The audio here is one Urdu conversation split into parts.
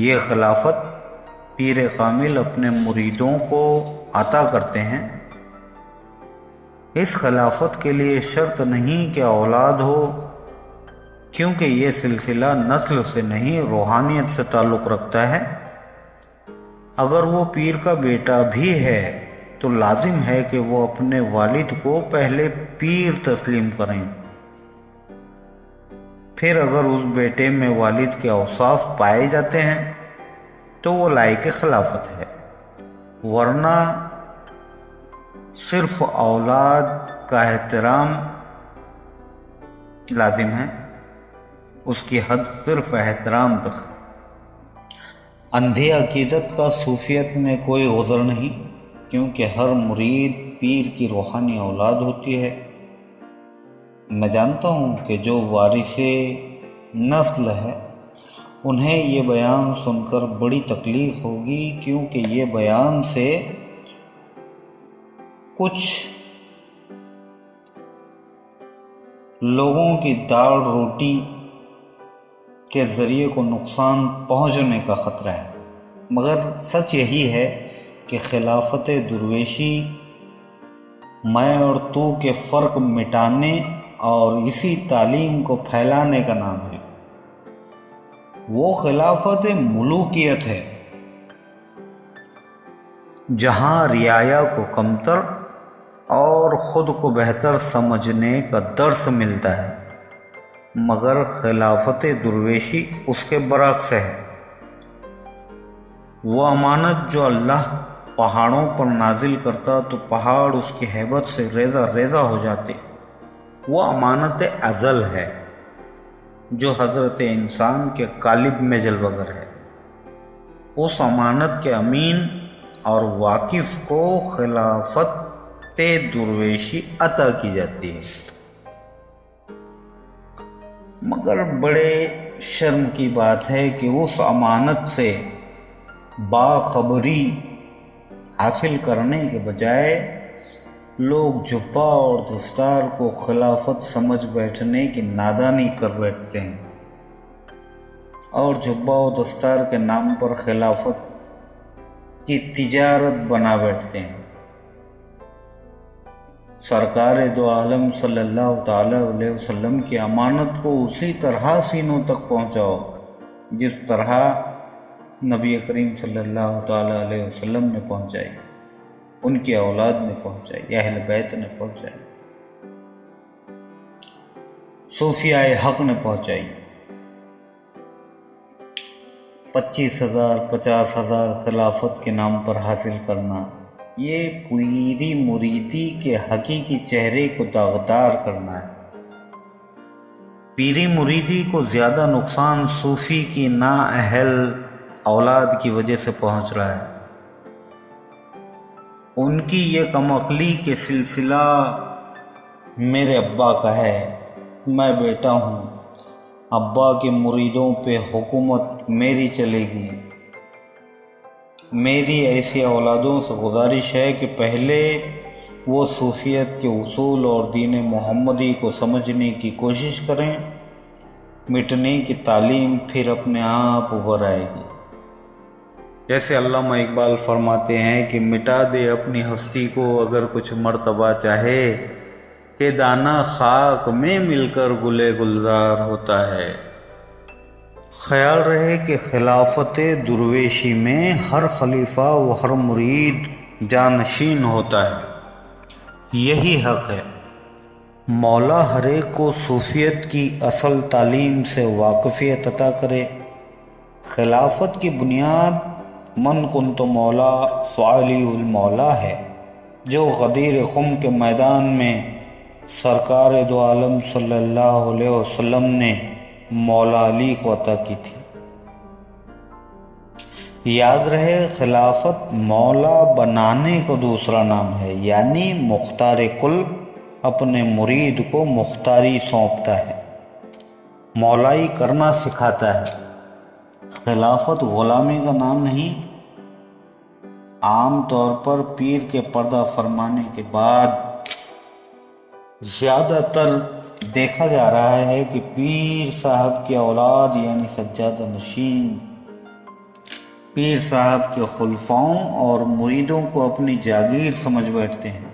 یہ خلافت پیر کامل اپنے مریدوں کو عطا کرتے ہیں۔ اس خلافت کے لیے شرط نہیں کہ اولاد ہو، کیونکہ یہ سلسلہ نسل سے نہیں روحانیت سے تعلق رکھتا ہے۔ اگر وہ پیر کا بیٹا بھی ہے تو لازم ہے کہ وہ اپنے والد کو پہلے پیر تسلیم کریں، پھر اگر اس بیٹے میں والد کے اوصاف پائے جاتے ہیں تو وہ لائق خلافت ہے، ورنہ صرف اولاد کا احترام لازم ہے، اس کی حد صرف احترام تک ہے۔ اندھی عقیدت کا صوفیت میں کوئی غزر نہیں، کیونکہ ہر مرید پیر کی روحانی اولاد ہوتی ہے۔ میں جانتا ہوں کہ جو وارث نسل ہے انہیں یہ بیان سن کر بڑی تکلیف ہوگی، کیونکہ یہ بیان سے کچھ لوگوں کی دال روٹی کے ذریعے کو نقصان پہنچنے کا خطرہ ہے، مگر سچ یہی ہے کہ خلافت درویشی میں اور تو کے فرق مٹانے اور اسی تعلیم کو پھیلانے کا نام ہے۔ وہ خلافت ملوکیت ہے جہاں رعایا کو کمتر اور خود کو بہتر سمجھنے کا درس ملتا ہے، مگر خلافت درویشی اس کے برعکس ہے۔ وہ امانت جو اللہ پہاڑوں پر نازل کرتا تو پہاڑ اس کی ہیبت سے ریزہ ریزہ ہو جاتے، وہ امانت ازل ہے جو حضرت انسان کے قالب میں جلوہ گر ہے۔ اس امانت کے امین اور واقف کو خلافت درویشی عطا کی جاتی ہے، مگر بڑے شرم کی بات ہے کہ اس امانت سے باخبری حاصل کرنے کے بجائے لوگ جبہ اور دستار کو خلافت سمجھ بیٹھنے کی نادانی کر بیٹھتے ہیں، اور جبہ و دستار کے نام پر خلافت کی تجارت بنا بیٹھتے ہیں۔ سرکار دو عالم صلی اللہ تعالی علیہ وسلم کی امانت کو اسی طرح سینوں تک پہنچاؤ جس طرح نبی کریم صلی اللہ تعالی علیہ وسلم نے پہنچائی، ان کی اولاد نے پہنچائی، اہل بیت نے پہنچائی، صوفیاء حق نے پہنچائی۔ 25,000 50,000 خلافت کے نام پر حاصل کرنا، یہ پیری مریدی کے حقیقی چہرے کو داغدار کرنا ہے۔ پیری مریدی کو زیادہ نقصان صوفی کی نااہل اولاد کی وجہ سے پہنچ رہا ہے۔ ان کی یہ کم عقلی کے سلسلہ میرے ابا کا ہے، میں بیٹا ہوں، ابا کے مریدوں پہ حکومت میری چلے گی۔ میری ایسی اولادوں سے گزارش ہے کہ پہلے وہ صوفیت کے اصول اور دین محمدی کو سمجھنے کی کوشش کریں، مٹنے کی تعلیم پھر اپنے آپ ابھر آئے گی۔ جیسے علامہ اقبال فرماتے ہیں کہ مٹا دے اپنی ہستی کو اگر کچھ مرتبہ چاہے، کہ دانہ خاک میں مل کر گلے گلزار ہوتا ہے۔ خیال رہے کہ خلافت درویشی میں ہر خلیفہ و ہر مرید جانشین ہوتا ہے، یہی حق ہے۔ مولا ہر ایک کو صوفیت کی اصل تعلیم سے واقفیت عطا کرے۔ خلافت کی بنیاد من کنت مولا فعلی المولا ہے، جو غدیر خم کے میدان میں سرکار دو عالم صلی اللہ علیہ وسلم نے مولا علی کو عطا کی تھی۔ یاد رہے خلافت مولا بنانے کا دوسرا نام ہے، یعنی مختار کل اپنے مرید کو مختاری سونپتا ہے، مولائی کرنا سکھاتا ہے۔ خلافت غلامی کا نام نہیں۔ عام طور پر پیر کے پردہ فرمانے کے بعد زیادہ تر دیکھا جا رہا ہے کہ پیر صاحب کی اولاد یعنی سجادہ نشین پیر صاحب کے خلفاؤں اور مریدوں کو اپنی جاگیر سمجھ بیٹھتے ہیں،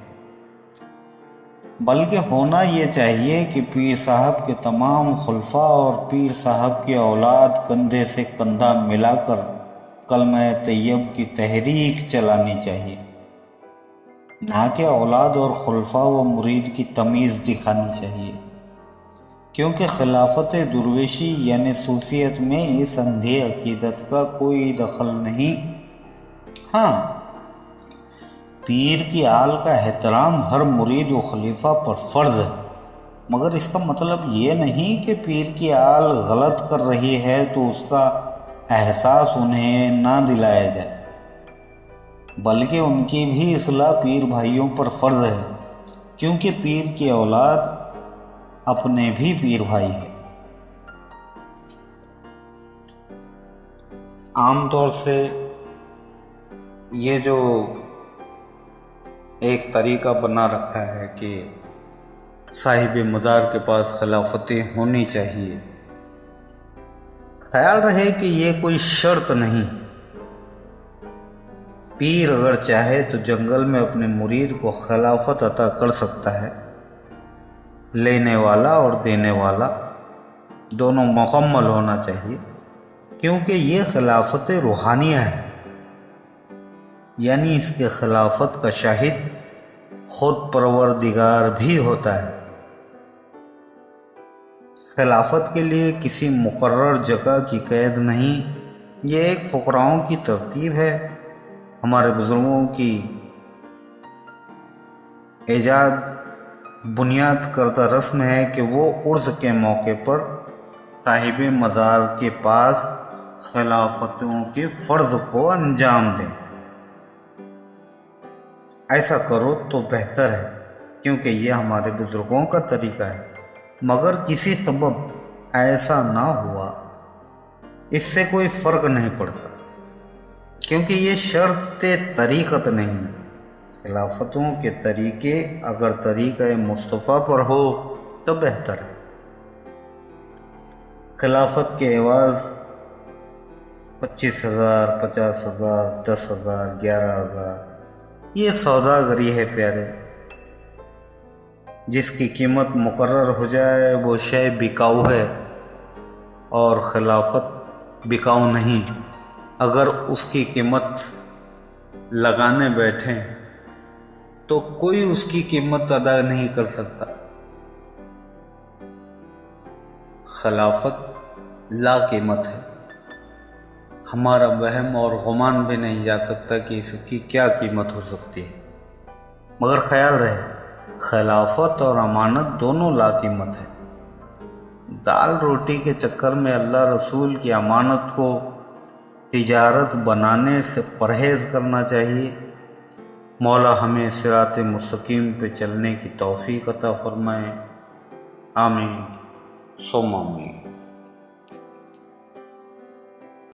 بلکہ ہونا یہ چاہیے کہ پیر صاحب کے تمام خلفاء اور پیر صاحب کی اولاد کندھے سے کندھا ملا کر کلمہ طیب کی تحریک چلانی چاہیے، نہ کہ اولاد اور خلفاء و مرید کی تمیز دکھانی چاہیے، کیونکہ خلافت درویشی یعنی صوفیت میں اس اندھی عقیدت کا کوئی دخل نہیں۔ ہاں، پیر کی آل کا احترام ہر مرید و خلیفہ پر فرض ہے، مگر اس کا مطلب یہ نہیں کہ پیر کی آل غلط کر رہی ہے تو اس کا احساس انہیں نہ دلایا جائے، بلکہ ان کی بھی اصلاح پیر بھائیوں پر فرض ہے، کیونکہ پیر کی اولاد اپنے بھی پیر بھائی ہیں۔ عام طور سے یہ جو ایک طریقہ بنا رکھا ہے کہ صاحب مزار کے پاس خلافتیں ہونی چاہیے، خیال رہے کہ یہ کوئی شرط نہیں۔ پیر اگر چاہے تو جنگل میں اپنے مرید کو خلافت عطا کر سکتا ہے، لینے والا اور دینے والا دونوں مکمل ہونا چاہیے، کیونکہ یہ خلافت روحانیہ ہے، یعنی اس کے خلافت کا شاہد خود پروردگار بھی ہوتا ہے۔ خلافت کے لیے کسی مقرر جگہ کی قید نہیں، یہ ایک فقراؤں کی ترتیب ہے۔ ہمارے بزرگوں کی ایجاد بنیاد کردہ رسم ہے کہ وہ عرس کے موقع پر صاحب مزار کے پاس خلافتوں کے فرض کو انجام دیں۔ ایسا کرو تو بہتر ہے، کیونکہ یہ ہمارے بزرگوں کا طریقہ ہے، مگر کسی سبب ایسا نہ ہوا اس سے کوئی فرق نہیں پڑتا، کیونکہ یہ شرط طریقت نہیں۔ خلافتوں کے طریقے اگر طریقہ مصطفیٰ پر ہو تو بہتر ہے۔ خلافت کے عوض 25,000، 50,000، 10,000، 11,000 یہ سوداگری ہے پیارے۔ جس کی قیمت مقرر ہو جائے وہ شے بکاؤ ہے، اور خلافت بکاؤ نہیں۔ اگر اس کی قیمت لگانے بیٹھیں تو کوئی اس کی قیمت ادا نہیں کر سکتا۔ خلافت لا قیمت ہے، ہمارا وہم اور گمان بھی نہیں جا سکتا کہ اس کی کیا قیمت ہو سکتی ہے، مگر خیال رہے خلافت اور امانت دونوں لا قیمت ہے۔ دال روٹی کے چکر میں اللہ رسول کی امانت کو تجارت بنانے سے پرہیز کرنا چاہیے۔ مولا ہمیں صراط مستقیم پہ چلنے کی توفیق عطا فرمائے، آمین ثم آمین۔